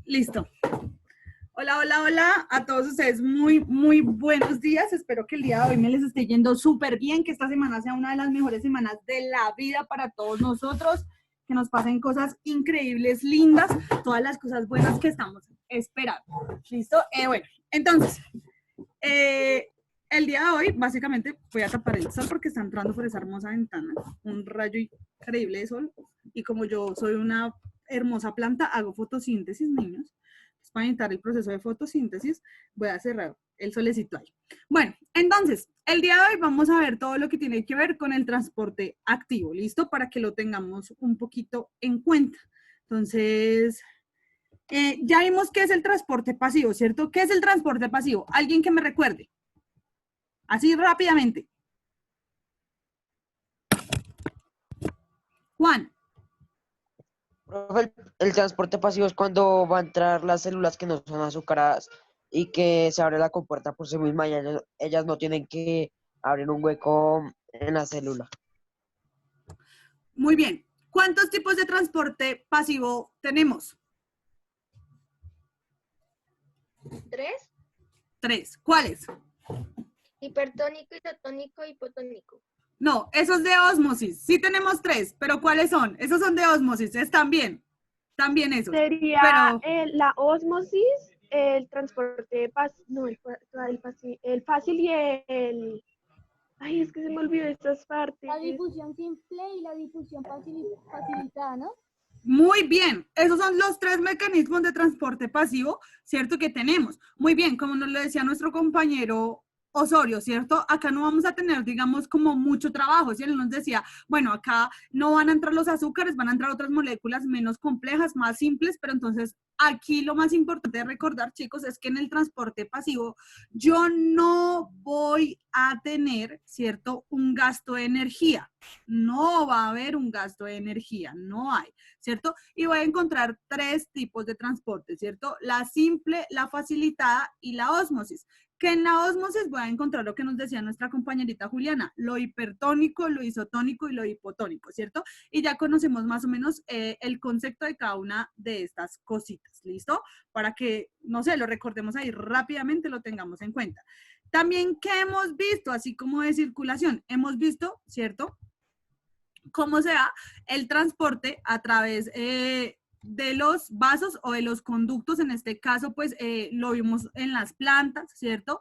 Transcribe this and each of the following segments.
Listo. Hola, hola, hola a todos ustedes. Muy buenos días. Espero que el día de hoy me les esté yendo súper bien, que esta semana sea una de las mejores semanas de la vida para todos nosotros, que nos pasen cosas increíbles, lindas, todas las cosas buenas que estamos esperando. ¿Listo? Bueno, entonces, el día de hoy, básicamente, voy a tapar el sol porque está entrando por esa hermosa ventana un rayo increíble de sol. Y como yo soy una hermosa planta, hago fotosíntesis, niños. Para evitar el proceso de fotosíntesis, voy a cerrar el solecito ahí. Bueno, entonces, el día de hoy vamos a ver todo lo que tiene que ver con el transporte activo, ¿listo? Para que lo tengamos un poquito en cuenta. Entonces, ya vimos qué es el transporte pasivo, ¿cierto? ¿Qué es el transporte pasivo? Alguien que me recuerde. Así rápidamente. Juan. Profe, el transporte pasivo es cuando va a entrar las células que no son azucaradas y que se abre la compuerta por sí misma y ellas no tienen que abrir un hueco en la célula. Muy bien. ¿Cuántos tipos de transporte pasivo tenemos? ¿Tres? Tres. ¿Cuáles? Hipertónico, isotónico, hipotónico. No, esos de ósmosis. Sí tenemos tres, pero ¿cuáles son? Esos son de ósmosis, están bien esos. Sería Pero la ósmosis, el transporte, el fácil y el... Ay, es que se me olvidó estas partes. La difusión simple y la difusión facilitada, ¿no? muy bien, esos son los tres mecanismos de transporte pasivo, ¿cierto? Que tenemos. Muy bien, como nos lo decía nuestro compañero Osorio, ¿cierto? Acá no vamos a tener, digamos, como mucho trabajo, ¿sí? Él nos decía, bueno, acá no van a entrar los azúcares, van a entrar otras moléculas menos complejas, más simples, pero entonces aquí lo más importante de recordar, chicos, es que en el transporte pasivo yo no voy a tener, ¿cierto? Un gasto de energía. No va a haber un gasto de energía, no hay, ¿cierto? Y voy a encontrar tres tipos de transporte, ¿cierto? La simple, la facilitada y la ósmosis. Que en la ósmosis voy a encontrar lo que nos decía nuestra compañerita Juliana, lo hipertónico, lo isotónico y lo hipotónico, ¿cierto? Y ya conocemos más o menos el concepto de cada una de estas cositas, ¿listo? Para que, no sé, lo recordemos ahí rápidamente, lo tengamos en cuenta. También, ¿qué hemos visto? Así como de circulación, hemos visto, ¿cierto? Cómo se da el transporte a través de los vasos o de los conductos. En este caso, pues lo vimos en las plantas, ¿cierto?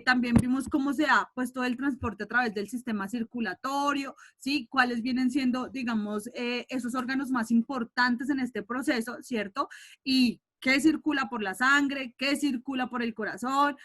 También vimos cómo se da pues todo el transporte a través del sistema circulatorio, ¿sí? Cuáles vienen siendo, digamos, esos órganos más importantes en este proceso, ¿cierto? Y qué circula por la sangre, qué circula por el corazón,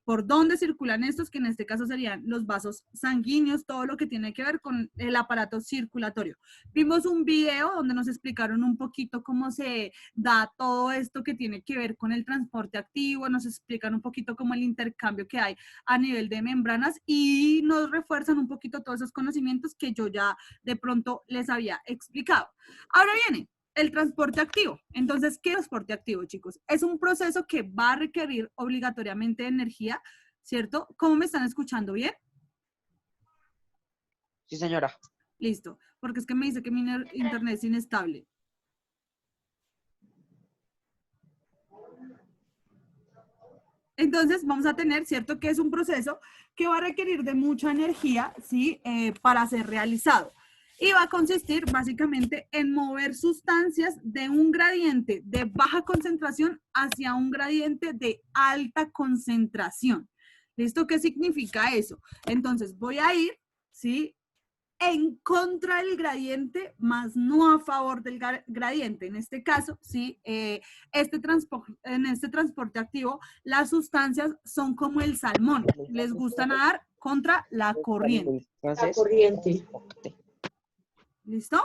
por dónde circulan estos, que en este caso serían los vasos sanguíneos, todo lo que tiene que ver con el aparato circulatorio. Vimos un video donde nos explicaron un poquito cómo se da todo esto que tiene que ver con el transporte activo, nos explican un poquito cómo el intercambio que hay a nivel de membranas y nos refuerzan un poquito todos esos conocimientos que yo ya de pronto les había explicado. Ahora viene el transporte activo. Entonces, ¿qué es transporte activo, chicos? Es un proceso que va a requerir obligatoriamente energía, ¿cierto? ¿Cómo me están escuchando? ¿Bien? Sí, señora. Listo, porque es que me dice que mi internet es inestable. Entonces, vamos a tener, ¿cierto? Que es un proceso que va a requerir de mucha energía, ¿sí? Para ser realizado. Y va a consistir básicamente en mover sustancias de un gradiente de baja concentración hacia un gradiente de alta concentración. ¿Listo? ¿Qué significa eso? Entonces voy a ir, ¿sí? En contra del gradiente, más no a favor del gradiente. En este caso, ¿sí? En este transporte activo, las sustancias son como el salmón. Les gusta nadar contra la corriente. La corriente. ¿Listo?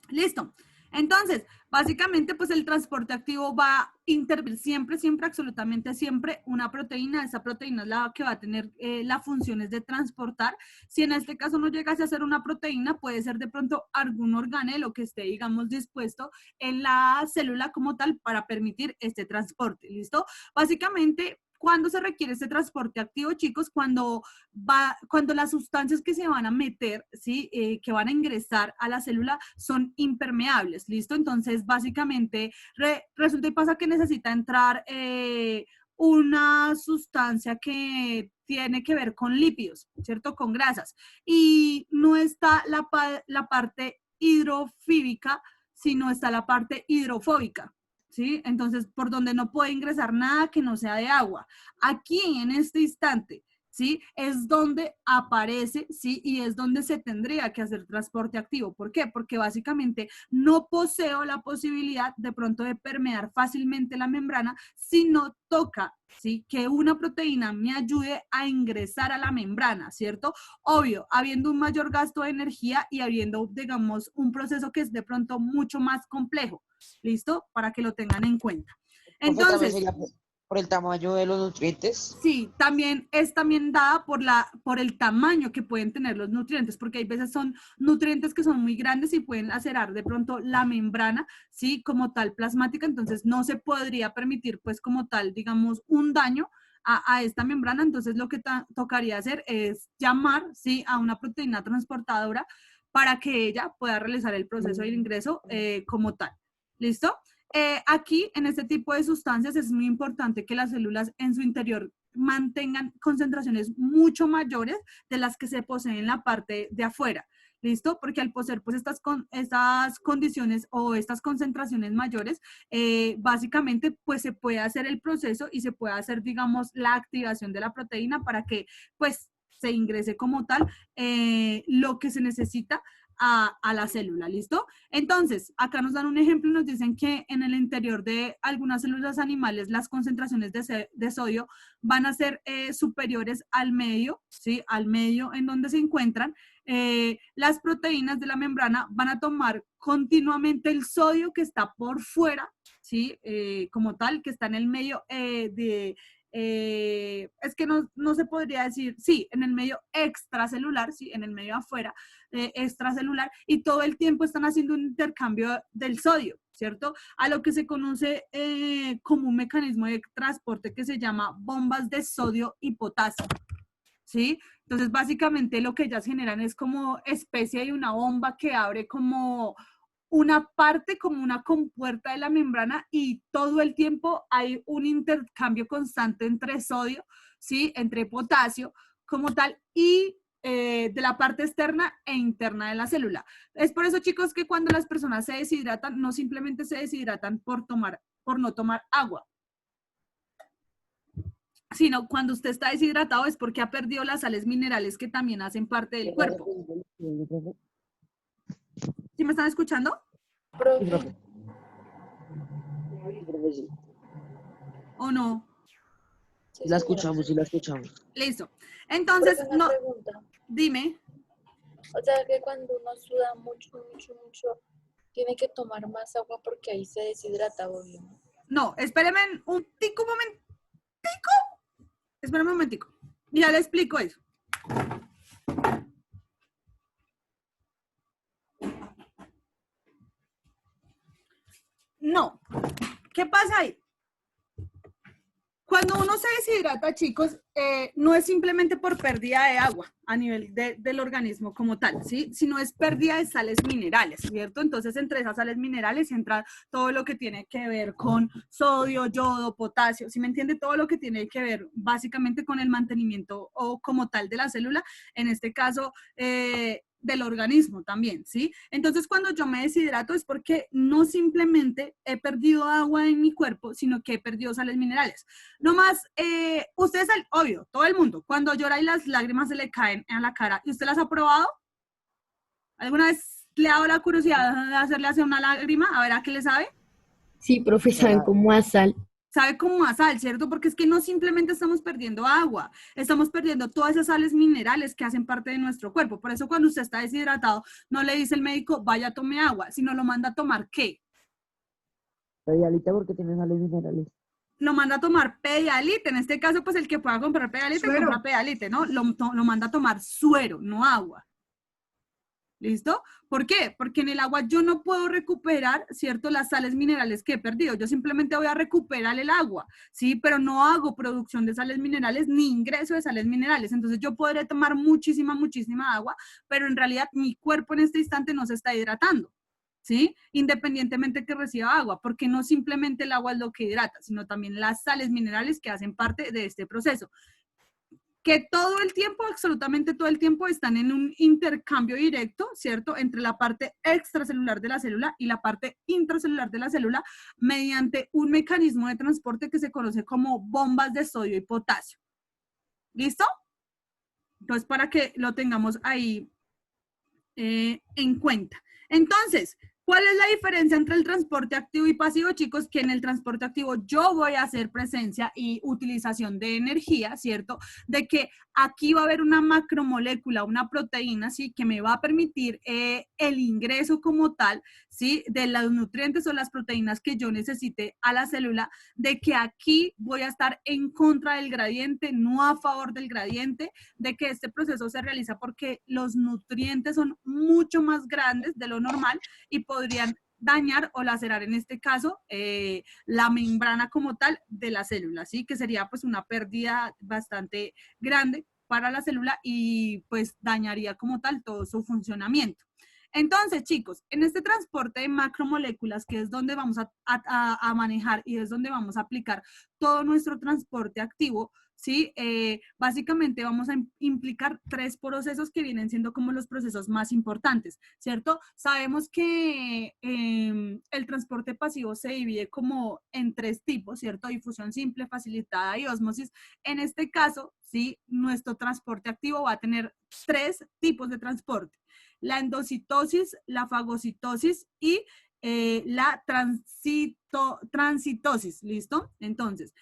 Listo. Entonces, básicamente, pues el transporte activo va a intervenir siempre, absolutamente siempre una proteína. Esa proteína es la que va a tener las funciones de transportar. Si en este caso no llegase a ser una proteína, puede ser de pronto algún organelo que esté, digamos, dispuesto en la célula como tal para permitir este transporte. ¿Listo? Básicamente, ¿cuándo se requiere este transporte activo, chicos? Cuando las sustancias que se van a meter, ¿sí? Que van a ingresar a la célula son impermeables, ¿listo? Entonces, básicamente, resulta y pasa que necesita entrar una sustancia que tiene que ver con lípidos, ¿cierto? Con grasas. Y no está la parte hidrofíbica, sino está la parte hidrofóbica, ¿sí? Entonces, por donde no puede ingresar nada que no sea de agua. Aquí, en este instante, ¿sí? Es donde aparece, ¿sí? Y es donde se tendría que hacer transporte activo. ¿Por qué? Porque básicamente no poseo la posibilidad de pronto de permear fácilmente la membrana si no toca, ¿sí? Que una proteína me ayude a ingresar a la membrana, ¿cierto? Obvio, habiendo un mayor gasto de energía y habiendo, digamos, un proceso que es de pronto mucho más complejo, ¿listo? Para que lo tengan en cuenta. Profe, también Entonces, sería por el tamaño de los nutrientes. sí, también es dada por el tamaño que pueden tener los nutrientes, porque hay veces son nutrientes que son muy grandes y pueden lacerar de pronto la membrana, ¿sí? Como tal plasmática, entonces no se podría permitir, pues como tal, digamos, un daño a esta membrana, entonces lo que tocaría hacer es llamar, ¿sí? A una proteína transportadora para que ella pueda realizar el proceso de ingreso como tal. ¿Listo? Aquí, en este tipo de sustancias, es muy importante que las células en su interior mantengan concentraciones mucho mayores de las que se poseen en la parte de afuera. ¿Listo? Porque al poseer pues estas condiciones o estas concentraciones mayores, básicamente pues se puede hacer el proceso y se puede hacer, digamos, la activación de la proteína para que pues se ingrese como tal lo que se necesita a la célula, ¿listo? Entonces, acá nos dan un ejemplo y nos dicen que en el interior de algunas células animales las concentraciones de sodio van a ser superiores al medio, ¿sí? Al medio en donde se encuentran. Las proteínas de la membrana van a tomar continuamente el sodio que está por fuera, ¿sí? Como tal, que está en el medio es que no se podría decir, sí, en el medio extracelular, sí, en el medio afuera, extracelular, y todo el tiempo están haciendo un intercambio del sodio, ¿cierto? A lo que se conoce como un mecanismo de transporte que se llama bombas de sodio y potasio, ¿sí? Entonces, básicamente lo que ellas generan es como especie de una bomba que abre como una parte, como una compuerta de la membrana y todo el tiempo hay un intercambio constante entre sodio, ¿sí? Entre potasio como tal y de la parte externa e interna de la célula. Es por eso, chicos, que cuando las personas se deshidratan, no simplemente se deshidratan por no tomar agua, sino cuando usted está deshidratado es porque ha perdido las sales minerales que también hacen parte del cuerpo. ¿Sí me están escuchando? Profe, ¿O no? sí, Sí la señora. escuchamos, sí la escuchamos. Listo. Entonces, Profe, una pregunta. dime. O sea que cuando uno suda mucho, tiene que tomar más agua porque ahí se deshidrata, obvio, ¿no? No, espéreme un momentico. Espérame un momentico. Ya le explico eso. No. ¿Qué pasa ahí? Cuando uno se deshidrata, chicos, no es simplemente por pérdida de agua a nivel del organismo como tal, ¿sí? Sino es pérdida de sales minerales, ¿cierto? Entonces, entre esas sales minerales entra todo lo que tiene que ver con sodio, yodo, potasio, ¿sí me entiende? Todo lo que tiene que ver básicamente con el mantenimiento o como tal de la célula, en este caso, del organismo también, ¿sí? Entonces, cuando yo me deshidrato es porque no simplemente he perdido agua en mi cuerpo, sino que he perdido sales minerales. No más, ustedes, obvio, todo el mundo, cuando llora y las lágrimas se le caen en la cara, ¿y usted las ha probado? ¿Alguna vez le ha dado la curiosidad de hacerle hacer una lágrima? A ver, ¿a qué le sabe? Sí, profe, saben como a sal. Sabe como a sal, ¿cierto? Porque es que no simplemente estamos perdiendo agua, estamos perdiendo todas esas sales minerales que hacen parte de nuestro cuerpo. Por eso cuando usted está deshidratado, no le dice el médico, vaya, tome agua, sino lo manda a tomar, ¿qué? Pedialite porque tiene sales minerales. Lo manda a tomar Pedialyte. En este caso, pues el que pueda comprar Pedialyte, compra Pedialyte, ¿no? Lo manda a tomar suero, no agua. ¿Listo? ¿Por qué? Porque en el agua yo no puedo recuperar, ¿cierto? Las sales minerales que he perdido. Yo simplemente voy a recuperar el agua, ¿sí? Pero no hago producción de sales minerales ni ingreso de sales minerales. Entonces yo podré tomar muchísima agua, pero en realidad mi cuerpo en este instante no se está hidratando, ¿sí? Independientemente que reciba agua, porque no simplemente el agua es lo que hidrata, sino también las sales minerales que hacen parte de este proceso, que todo el tiempo, absolutamente todo el tiempo, están en un intercambio directo, ¿cierto? Entre la parte extracelular de la célula y la parte intracelular de la célula mediante un mecanismo de transporte que se conoce como bombas de sodio y potasio. ¿Listo? Entonces, para que lo tengamos ahí en cuenta. Entonces, ¿cuál es la diferencia entre el transporte activo y pasivo, chicos? Que en el transporte activo yo voy a hacer presencia y utilización de energía, ¿cierto? De que aquí va a haber una macromolécula, una proteína, ¿sí? Que me va a permitir el ingreso como tal, ¿sí? De los nutrientes o las proteínas que yo necesite a la célula, de que aquí voy a estar en contra del gradiente, no a favor del gradiente, de que este proceso se realiza porque los nutrientes son mucho más grandes de lo normal y podrían dañar o lacerar en este caso la membrana como tal de la célula, ¿sí? Que sería pues una pérdida bastante grande para la célula y pues dañaría como tal todo su funcionamiento. Entonces, chicos, en este transporte de macromoléculas, que es donde vamos a manejar y es donde vamos a aplicar todo nuestro transporte activo, ¿sí? Básicamente vamos a implicar 3 procesos que vienen siendo como los procesos más importantes, ¿cierto? Sabemos que el transporte pasivo se divide como en 3 tipos, ¿cierto? Difusión simple, facilitada y ósmosis. En este caso, ¿sí? Nuestro transporte activo va a tener 3 tipos de transporte: la endocitosis, la fagocitosis y la transitosis, ¿listo? Entonces,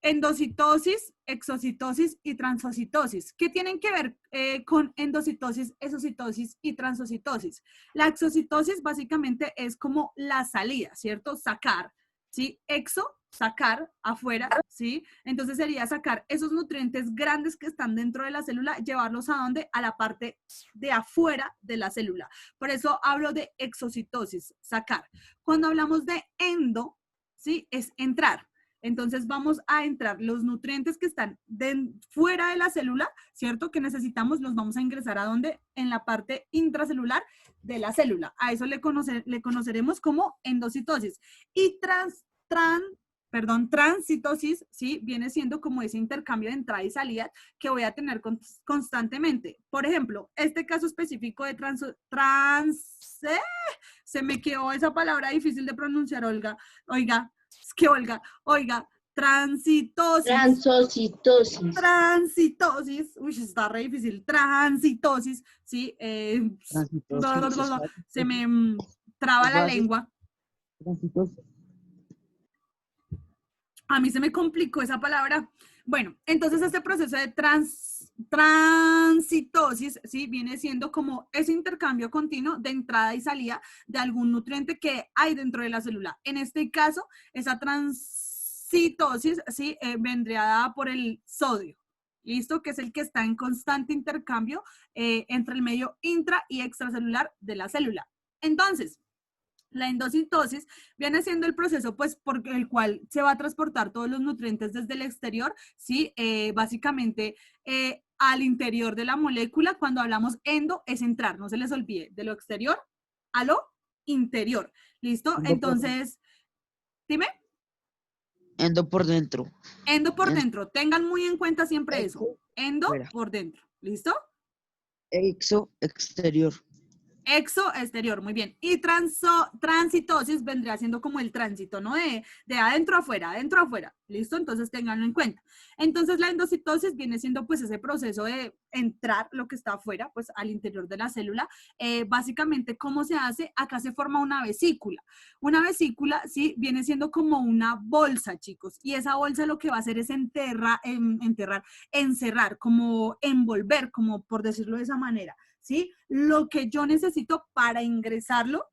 endocitosis, exocitosis y transocitosis. ¿Qué tienen que ver con endocitosis, exocitosis y transocitosis? La exocitosis básicamente es como la salida, ¿cierto? Sacar, ¿sí? Exo, sacar afuera, ¿sí? Entonces sería sacar esos nutrientes grandes que están dentro de la célula, llevarlos ¿a dónde? A la parte de afuera de la célula. Por eso hablo de exocitosis, sacar. Cuando hablamos de endo, ¿sí? Es entrar. Entonces vamos a entrar los nutrientes que están fuera de la célula, ¿cierto? Que necesitamos, los vamos a ingresar ¿a dónde? En la parte intracelular de la célula. A eso le conoceremos como endocitosis. Y transitosis, ¿sí? Viene siendo como ese intercambio de entrada y salida que voy a tener constantemente. Por ejemplo, este caso específico de se me quedó esa palabra difícil de pronunciar, Olga. Oiga, Transocitosis. transitosis, uy, está re difícil, transitosis, ¿sí? Se me traba la lengua. A mí se me complicó esa palabra. Bueno, entonces este proceso de transitosis, ¿sí? Viene siendo como ese intercambio continuo de entrada y salida de algún nutriente que hay dentro de la célula. En este caso, esa transitosis, ¿sí? Vendría dada por el sodio, ¿listo? Que es el que está en constante intercambio entre el medio intra y extracelular de la célula. Entonces, la endocitosis viene siendo el proceso, pues, por el cual se va a transportar todos los nutrientes desde el exterior, ¿sí? Básicamente, al interior de la molécula. Cuando hablamos endo, es entrar, no se les olvide, de lo exterior a lo interior, ¿listo? Entonces, dime. Endo por dentro. Endo por dentro, tengan muy en cuenta siempre eso. Endo por dentro, ¿listo? Exo, exterior. Exo, exterior, muy bien. Y transitosis vendría siendo como el tránsito, ¿no? De adentro a afuera, ¿listo? Entonces ténganlo en cuenta. Entonces la endocitosis viene siendo pues ese proceso de entrar lo que está afuera, pues al interior de la célula. Básicamente, ¿cómo se hace? Acá se forma una vesícula. Una vesícula, sí, viene siendo como una bolsa, chicos. Y esa bolsa lo que va a hacer es encerrar, como envolver, como por decirlo de esa manera, ¿sí? Lo que yo necesito para ingresarlo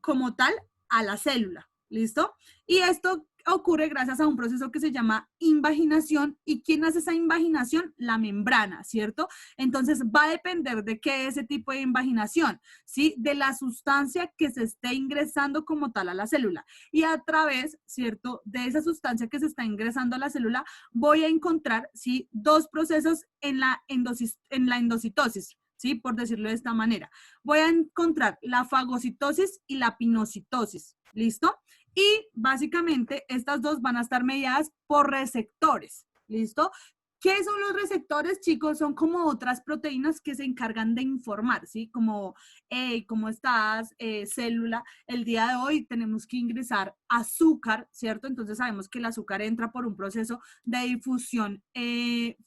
como tal a la célula, ¿listo? Y esto ocurre gracias a un proceso que se llama invaginación. ¿Y quién hace esa invaginación? La membrana, ¿cierto? Entonces va a depender de qué es ese tipo de invaginación, ¿sí? De la sustancia que se esté ingresando como tal a la célula. Y a través, ¿cierto? De esa sustancia que se está ingresando a la célula, voy a encontrar, ¿sí? Dos procesos en la endocitosis, ¿sí? Por decirlo de esta manera. Voy a encontrar la fagocitosis y la pinocitosis, ¿listo? Y básicamente estas dos van a estar mediadas por receptores, ¿listo? ¿Qué son los receptores, chicos? Son como otras proteínas que se encargan de informar, ¿sí? Como, hey, ¿cómo estás, célula? El día de hoy tenemos que ingresar azúcar, ¿cierto? Entonces sabemos que el azúcar entra por un proceso de difusión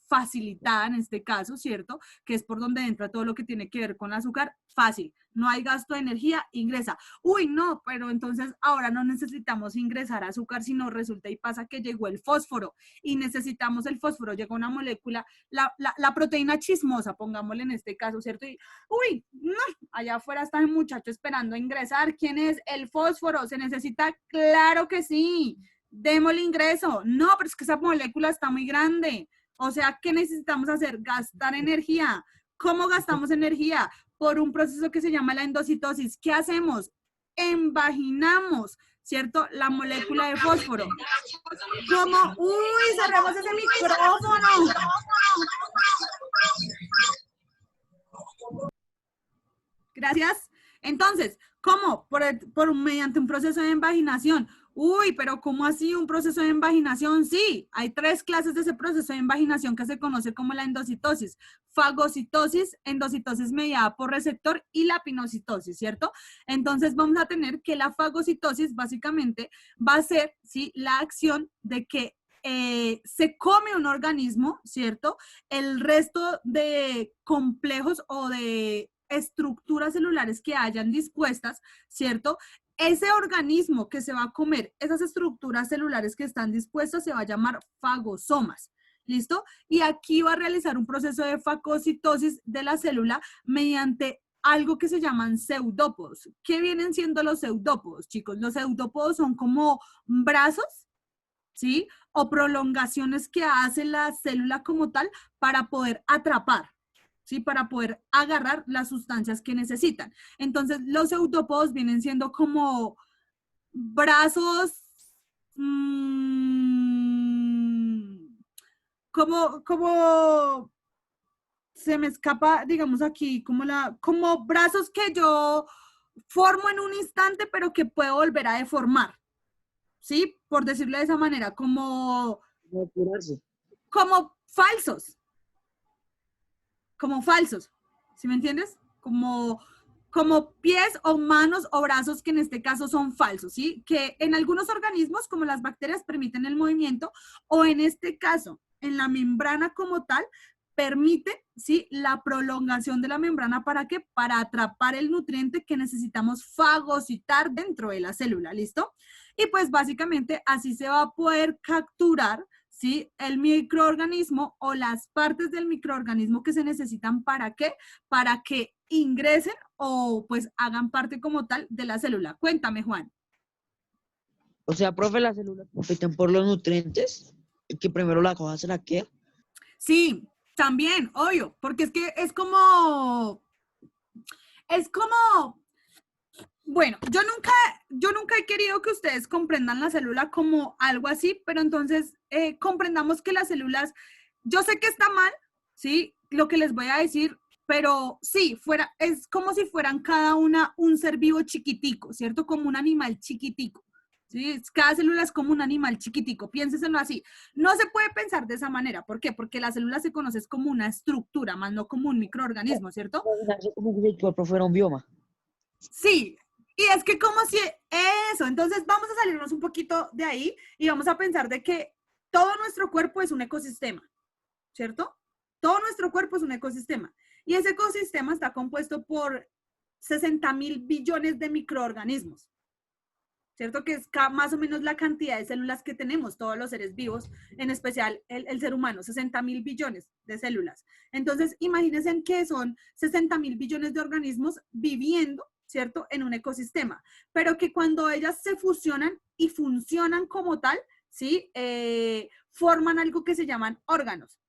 facilitada en este caso, ¿cierto? Que es por donde entra todo lo que tiene que ver con el azúcar, fácil. No hay gasto de energía, ingresa. Uy, no, pero entonces ahora no necesitamos ingresar azúcar, sino resulta y pasa que llegó el fósforo y necesitamos el fósforo. Llega una molécula, la proteína chismosa, pongámosle en este caso, ¿cierto? Y, uy, no, allá afuera está el muchacho esperando a ingresar. ¿Quién es? El fósforo. ¿Se necesita? Claro que sí. Démosle ingreso. No, pero es que esa molécula está muy grande. O sea, ¿qué necesitamos hacer? Gastar energía. ¿Cómo gastamos energía? Por un proceso que se llama la endocitosis. ¿Qué hacemos? Envaginamos, ¿cierto? La molécula de fósforo. ¿Cómo? ¡Uy! Cerramos ese micrófono. Gracias. Entonces, ¿cómo? Mediante un proceso de invaginación. Uy, pero ¿cómo así un proceso de invaginación? Sí, hay 3 clases de ese proceso de invaginación que se conoce como la endocitosis. Fagocitosis, endocitosis mediada por receptor y la pinocitosis, ¿cierto? Entonces vamos a tener que la fagocitosis básicamente va a ser, ¿sí? La acción de que se come un organismo, ¿cierto? El resto de complejos o de estructuras celulares que hayan dispuestas, ¿cierto? Ese organismo que se va a comer, esas estructuras celulares que están dispuestas, se va a llamar fagosomas. ¿Listo? Y aquí va a realizar un proceso de fagocitosis de la célula mediante algo que se llaman pseudópodos. ¿Qué vienen siendo los pseudópodos, chicos? Los pseudópodos son como brazos, ¿sí? O prolongaciones que hace la célula como tal para poder atrapar, ¿sí? Para poder agarrar las sustancias que necesitan. Entonces, los pseudópodos vienen siendo como brazos, como se me escapa, digamos aquí, como brazos que yo formo en un instante, pero que puedo volver a deformar, ¿sí? Por decirlo de esa manera, como falsos, ¿sí me entiendes? Como pies o manos o brazos que en este caso son falsos, ¿sí? Que en algunos organismos, como las bacterias, permiten el movimiento, o en este caso, en la membrana como tal, permite, ¿sí? La prolongación de la membrana, ¿para qué? Para atrapar el nutriente que necesitamos fagocitar dentro de la célula, ¿listo? Y pues básicamente así se va a poder capturar, ¿sí? El microorganismo o las partes del microorganismo que se necesitan, ¿para qué? Para que ingresen o pues hagan parte como tal de la célula. Cuéntame, Juan. O sea, profe, las células compiten por los nutrientes, el que primero la coja se la queda. Sí, también, obvio, porque es que es como, bueno, yo nunca he querido que ustedes comprendan la célula como algo así, pero entonces comprendamos que las células, yo sé que está mal, ¿sí? Lo que les voy a decir, pero sí, es como si fueran cada una un ser vivo chiquitico, ¿cierto? Como un animal chiquitico, ¿sí? Cada célula es como un animal chiquitico, piénsenselo así. No se puede pensar de esa manera, ¿por qué? Porque la célula se conoce como una estructura, más no como un microorganismo, ¿cierto? Como si el cuerpo fuera un bioma. Sí, y es que como si eso, entonces vamos a salirnos un poquito de ahí y vamos a pensar de que todo nuestro cuerpo es un ecosistema, ¿cierto? Todo nuestro cuerpo es un ecosistema y ese ecosistema está compuesto por 60.000 billones de microorganismos, ¿cierto? Que es más o menos la cantidad de células que tenemos todos los seres vivos, en especial el ser humano, 60.000 billones de células. Entonces, imagínense que son 60.000 billones de organismos viviendo, ¿cierto? En un ecosistema, pero que cuando ellas se fusionan y funcionan como tal, ¿sí? Forman algo que se llaman órganos,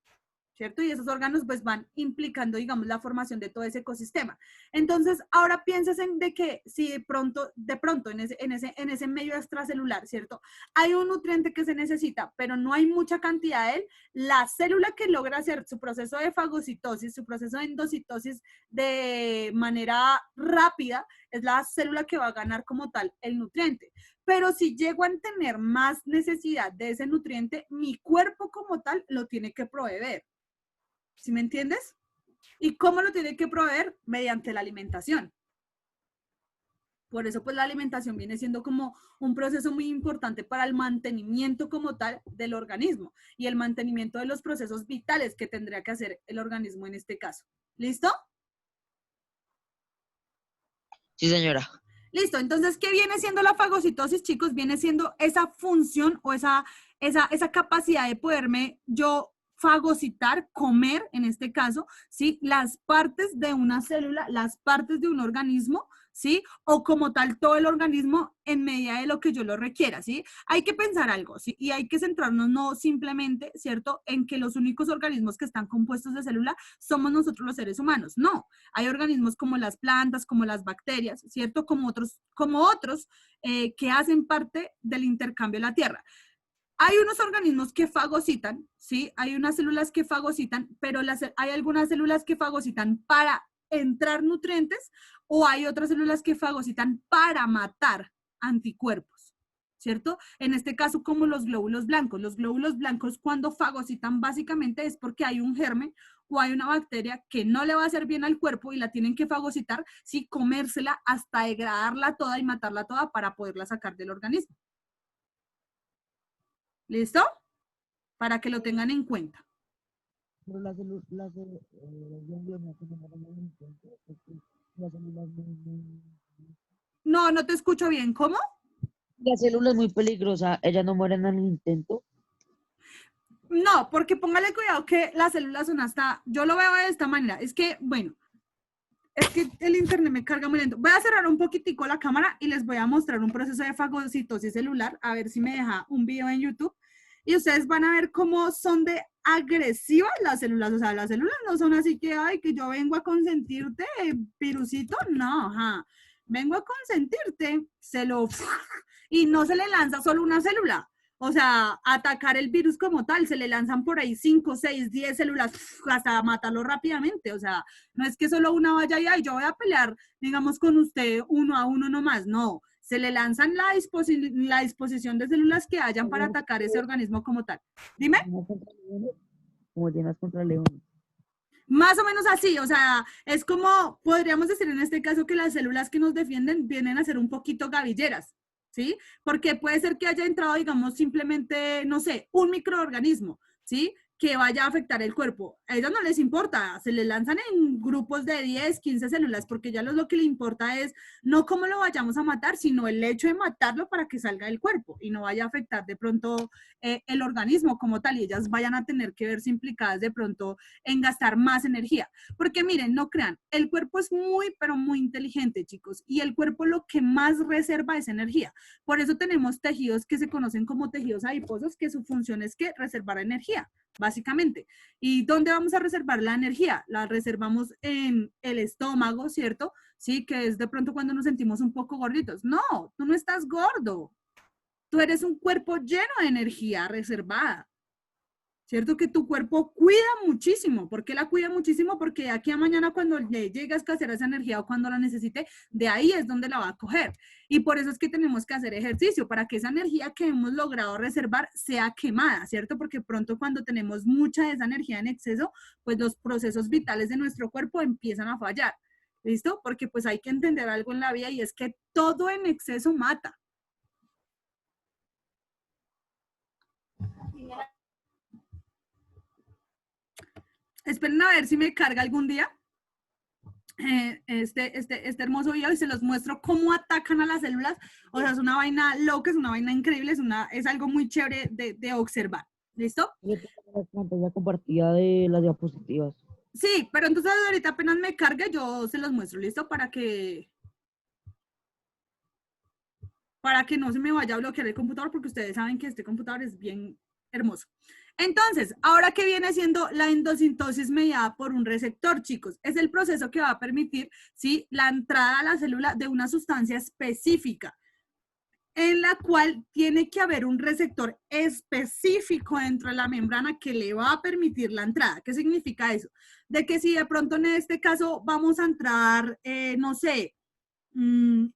¿cierto? Y esos órganos pues van implicando, digamos, la formación de todo ese ecosistema. Entonces, ahora piensas en de que si de pronto en ese medio extracelular, ¿cierto? Hay un nutriente que se necesita, pero no hay mucha cantidad de él, la célula que logra hacer su proceso de fagocitosis, su proceso de endocitosis de manera rápida, es la célula que va a ganar como tal el nutriente. Pero si llego a tener más necesidad de ese nutriente, mi cuerpo como tal lo tiene que proveer. ¿Sí me entiendes? ¿Y cómo lo tiene que proveer? Mediante la alimentación. Por eso, pues la alimentación viene siendo como un proceso muy importante para el mantenimiento como tal del organismo y el mantenimiento de los procesos vitales que tendría que hacer el organismo en este caso. ¿Listo? Sí, señora. Listo. Entonces, ¿qué viene siendo la fagocitosis, chicos? Viene siendo esa función o esa capacidad de poderme yo fagocitar, comer, en este caso, ¿sí? Las partes de una célula, las partes de un organismo, ¿sí? O como tal todo el organismo en medida de lo que yo lo requiera, ¿sí? Hay que pensar algo, ¿sí? Y hay que centrarnos no simplemente, ¿cierto? En que los únicos organismos que están compuestos de célula somos nosotros los seres humanos. No, hay organismos como las plantas, como las bacterias, ¿cierto? Como otros que hacen parte del intercambio de la Tierra. Hay unos organismos que fagocitan, ¿sí? Hay unas células que fagocitan, pero hay algunas células que fagocitan para entrar nutrientes o hay otras células que fagocitan para matar anticuerpos, ¿cierto? En este caso, como los glóbulos blancos. Los glóbulos blancos cuando fagocitan básicamente es porque hay un germen o hay una bacteria que no le va a hacer bien al cuerpo y la tienen que fagocitar, sí, comérsela hasta degradarla toda y matarla toda para poderla sacar del organismo. ¿Listo? Para que lo tengan en cuenta. Pero las células no tienen ningún intento, porque las células No, no te escucho bien. ¿Cómo? la célula es muy peligrosa, ellas no mueren al intento. No, porque póngale cuidado que las células son hasta, yo lo veo de esta manera, es que, bueno, es que el internet me carga muy lento. Voy a cerrar un poquitico la cámara y les voy a mostrar un proceso de fagocitosis celular, a ver si me deja un video en YouTube. Y ustedes van a ver cómo son de agresivas las células. O sea, las células no son así que, ay, que yo vengo a consentirte, virusito. No, ajá. Vengo a consentirte, y no se le lanza solo una célula. O sea, atacar el virus como tal, se le lanzan por ahí 5, 6, 10 células hasta matarlo rápidamente. O sea, no es que solo una vaya y ay, yo voy a pelear, digamos, con usted 1-1 nomás. No, se le lanzan la disposición de células que hayan para atacar ese organismo como tal. Dime. Como llenas contra leones. Más o menos así, o sea, es como, podríamos decir en este caso que las células que nos defienden vienen a ser un poquito gavilleras, ¿sí? Porque puede ser que haya entrado, digamos, simplemente, no sé, un microorganismo, ¿sí? Que vaya a afectar el cuerpo. A ellos no les importa, se les lanzan en grupos de 10, 15 células, porque ya lo que le importa es no cómo lo vayamos a matar, sino el hecho de matarlo para que salga del cuerpo y no vaya a afectar de pronto el organismo como tal y ellas vayan a tener que verse implicadas de pronto en gastar más energía. Porque miren, no crean, el cuerpo es muy, pero muy inteligente, chicos, y el cuerpo lo que más reserva es energía. Por eso tenemos tejidos que se conocen como tejidos adiposos, que su función es que reservar energía, básicamente. ¿Y dónde vamos a reservar la energía? La reservamos en el estómago, ¿cierto? Sí, que es de pronto cuando nos sentimos un poco gorditos. No, tú no estás gordo. Tú eres un cuerpo lleno de energía reservada. ¿Cierto? Que tu cuerpo cuida muchísimo. ¿Por qué la cuida muchísimo? Porque de aquí a mañana cuando le llegue a escasear esa energía o cuando la necesite, de ahí es donde la va a coger. Y por eso es que tenemos que hacer ejercicio, para que esa energía que hemos logrado reservar sea quemada, ¿cierto? Porque pronto cuando tenemos mucha de esa energía en exceso, pues los procesos vitales de nuestro cuerpo empiezan a fallar. ¿Listo? Porque pues hay que entender algo en la vida y es que todo en exceso mata. Esperen a ver si me carga algún día este hermoso video y se los muestro cómo atacan a las células. O sea, es una vaina loca, es una vaina increíble, es algo muy chévere de observar. ¿Listo? La pantalla compartida de las diapositivas. Sí, pero entonces ahorita apenas me cargue, yo se los muestro, ¿listo? Para que para que no se me vaya a bloquear el computador, porque ustedes saben que este computador es bien hermoso. Entonces, ahora que viene siendo la endocintosis mediada por un receptor, chicos, es el proceso que va a permitir, ¿sí?, la entrada a la célula de una sustancia específica, en la cual tiene que haber un receptor específico dentro de la membrana que le va a permitir la entrada. ¿Qué significa eso? De que si de pronto en este caso vamos a entrar, no sé,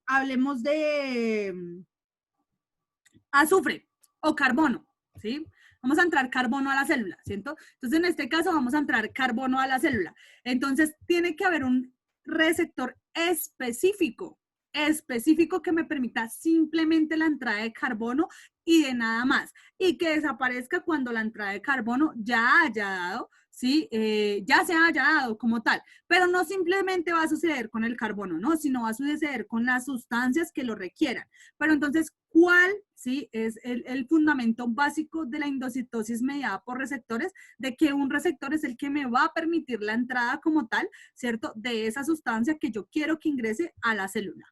hablemos de azufre o carbono, ¿sí? Vamos a entrar carbono a la célula, ¿cierto? Entonces, en este caso vamos a entrar carbono a la célula. Entonces, tiene que haber un receptor específico que me permita simplemente la entrada de carbono y de nada más. Y que desaparezca cuando la entrada de carbono ya haya dado, ¿sí? Ya se haya dado como tal. Pero no simplemente va a suceder con el carbono, ¿no? Sino va a suceder con las sustancias que lo requieran. Pero entonces, ¿cuál, sí, es el fundamento básico de la endocitosis mediada por receptores? De que un receptor es el que me va a permitir la entrada como tal, ¿cierto?, de esa sustancia que yo quiero que ingrese a la célula.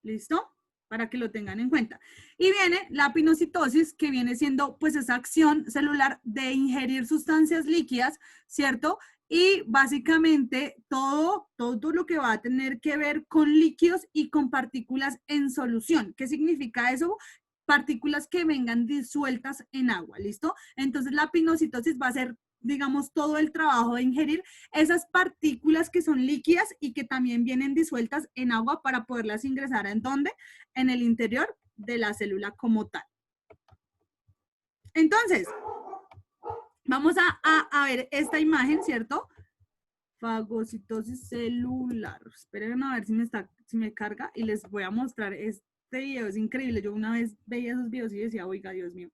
¿Listo? Para que lo tengan en cuenta. Y viene la pinocitosis, que viene siendo pues esa acción celular de ingerir sustancias líquidas, ¿cierto? Y básicamente todo lo que va a tener que ver con líquidos y con partículas en solución. ¿Qué significa eso? Partículas que vengan disueltas en agua, ¿listo? Entonces la pinocitosis va a ser, digamos, todo el trabajo de ingerir esas partículas que son líquidas y que también vienen disueltas en agua para poderlas ingresar ¿en dónde? En el interior de la célula como tal. Entonces, vamos a ver esta imagen, ¿cierto? Fagocitosis celular. Esperen a ver si me carga y les voy a mostrar este video. Es increíble. Yo una vez veía esos videos y decía, oiga, Dios mío.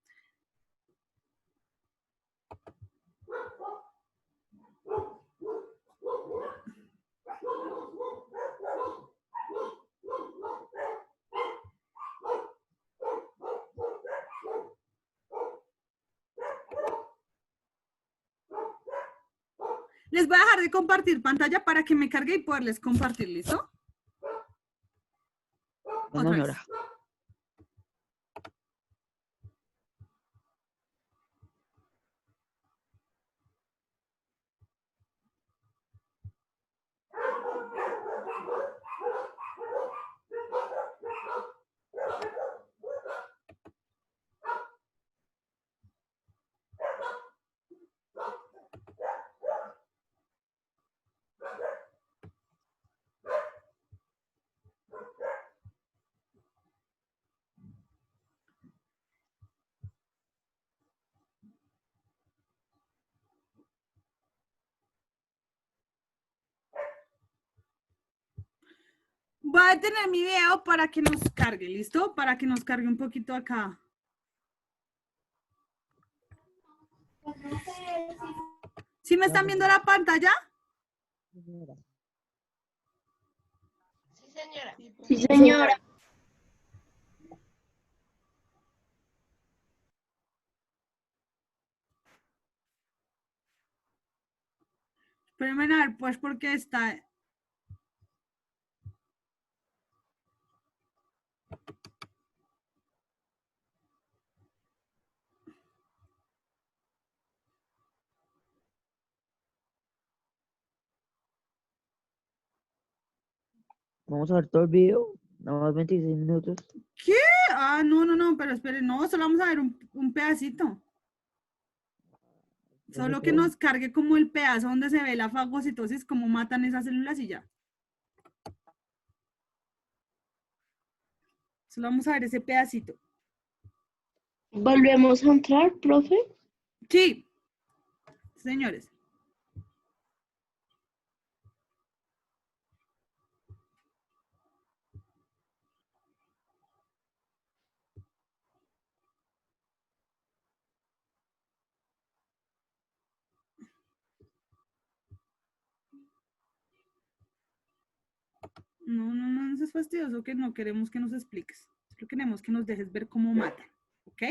Les voy a dejar de compartir pantalla para que me cargue y poderles compartir, ¿listo? Bueno, Otra vez. señora. Voy a detener mi video para que nos cargue, ¿listo? Para que nos cargue un poquito acá. ¿Sí me están viendo la pantalla? Sí, señora. Sí, señora. Espérenme a ver, pues, porque está... Vamos a ver todo el video. Nada más 26 minutos. ¿Qué? Ah, no, pero esperen, no, solo vamos a ver un pedacito. Solo que nos cargue como el pedazo donde se ve la fagocitosis, cómo matan esas células y ya. Solo vamos a ver ese pedacito. ¿Volvemos a entrar, profe? Sí, señores. No es fastidioso que no queremos que nos expliques. Solo queremos que nos dejes ver cómo matan, ¿ok?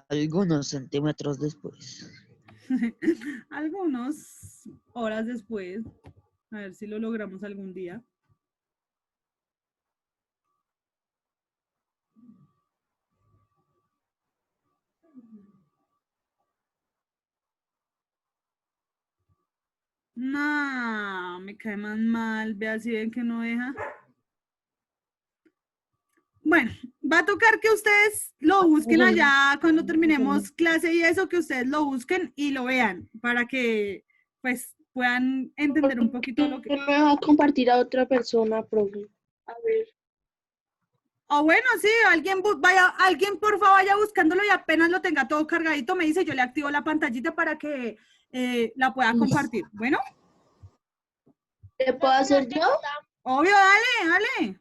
Algunos centímetros después. Algunas horas después. A ver si lo logramos algún día. No, me cae más mal. Vea si ven que no deja. Bueno, va a tocar que ustedes lo busquen allá cuando terminemos clase y eso, que ustedes lo busquen y lo vean para que pues puedan entender un poquito lo que... No me va a compartir a otra persona, profe. A ver. O bueno, sí, alguien por favor vaya buscándolo y apenas lo tenga todo cargadito, me dice, yo le activo la pantallita para que la pueda compartir. Bueno, ¿Qué puedo hacer yo? obvio, dale.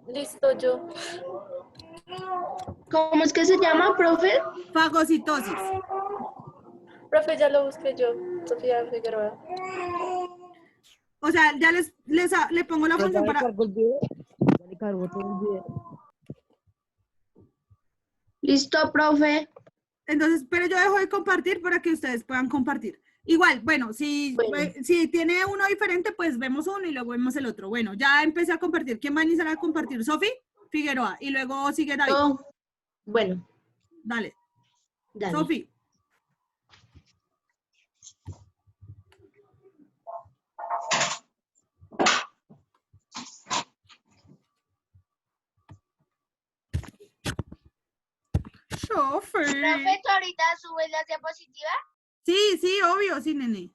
Listo, yo. ¿Cómo es que se llama, profe? Fagocitosis. Profe, ya lo busqué yo. Sofía Figueroa. O sea, ya le pongo la Ya función le para... cargó el video. Ya le cargó todo el video. Listo, profe. Entonces, pero yo dejo de compartir para que ustedes puedan compartir. Igual, bueno, si tiene uno diferente, pues vemos uno y luego vemos el otro. Bueno, ya empecé a compartir. ¿Quién va a iniciar a compartir? Sofi Figueroa. Y luego sigue David. Yo. Bueno, Dale. dale. Sofi. Sofi. Profe, ¿tú ahorita subes las diapositivas? Sí, obvio, sí, nene.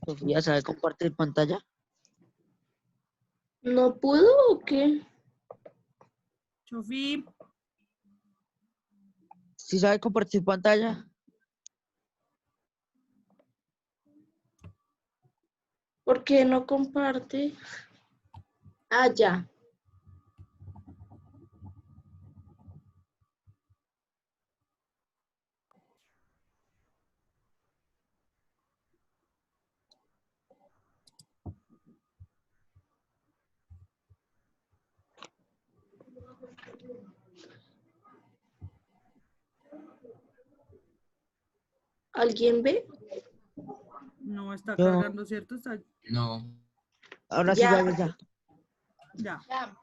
Sofía, ¿sabe compartir pantalla? ¿No pudo o qué? Sofi. ¿Sí sabe compartir pantalla? ¿Por qué no comparte? Ah, ya. ¿Alguien ve? No está Yo. cargando, ¿cierto? Está... No. Ahora sí, Ya. ya. Ya. Ya.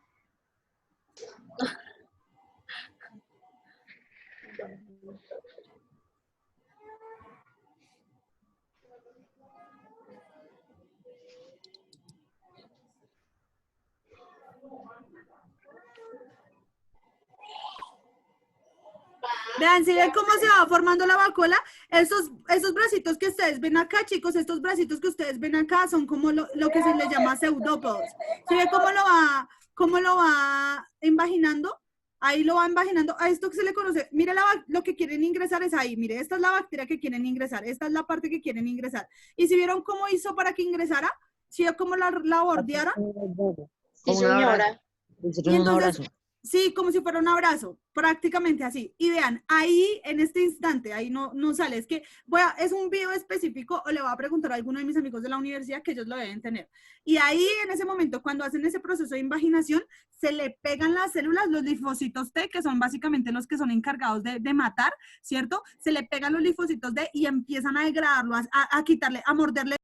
Vean, si ven cómo se va formando la vacuola, esos bracitos que ustedes ven acá, chicos, estos bracitos que ustedes ven acá son como lo que se les llama pseudópodos. ¿Sí ve cómo lo va invaginando? Ahí lo va invaginando. A esto que se le conoce, mire lo que quieren ingresar es ahí. Mire, esta es la bacteria que quieren ingresar. Esta es la parte que quieren ingresar. ¿Y si vieron cómo hizo para que ingresara? ¿Sí vio cómo la bordeara? Sí, señora. Y entonces, sí, como si fuera un abrazo, prácticamente así. Y vean, ahí en este instante, ahí no sale, es que es un video específico o le voy a preguntar a alguno de mis amigos de la universidad que ellos lo deben tener. Y ahí en ese momento, cuando hacen ese proceso de invaginación, se le pegan las células, los linfocitos T, que son básicamente los que son encargados de matar, ¿cierto? Se le pegan los linfocitos D y empiezan a degradarlo, a quitarle, a morderle